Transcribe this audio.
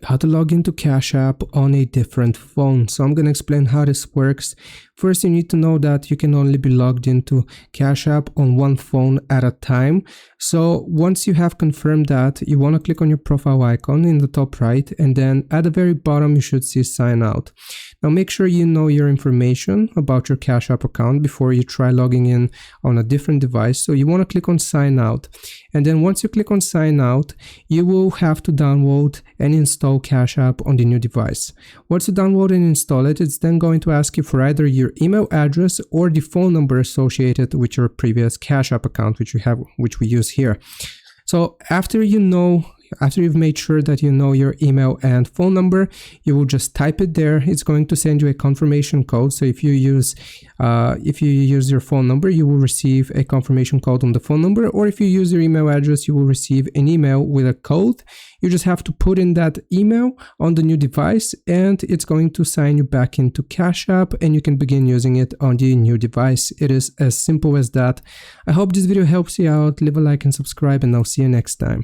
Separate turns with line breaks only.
how to log into Cash App on a different phone. So I'm going to explain how this works. First, you need to know that you can only be logged into Cash App on one phone at a time. So once you have confirmed that, you want to click on your profile icon in the top right, and then at the very bottom, you should see sign out. Now make sure you know your information about your Cash App account before you try logging in on a different device. So you want to click on sign out. And then once you click on sign out, you will have to download and install Cash App on the new device. Once you download and install it, it's then going to ask you for either your email address or the phone number associated with your previous Cash App account, which we use here. So after you've made sure that you know your email and phone number, you will just type it there. It's going to send you a confirmation code. So if you use your phone number, you will receive a confirmation code on the phone number, or if you use your email address, you will receive an email with a code. You just have to put in that email on the new device, and it's going to sign you back into Cash App, and you can begin using it on the new device. It is as simple as that. I hope this video helps you out. Leave a like and subscribe, and I'll see you next time.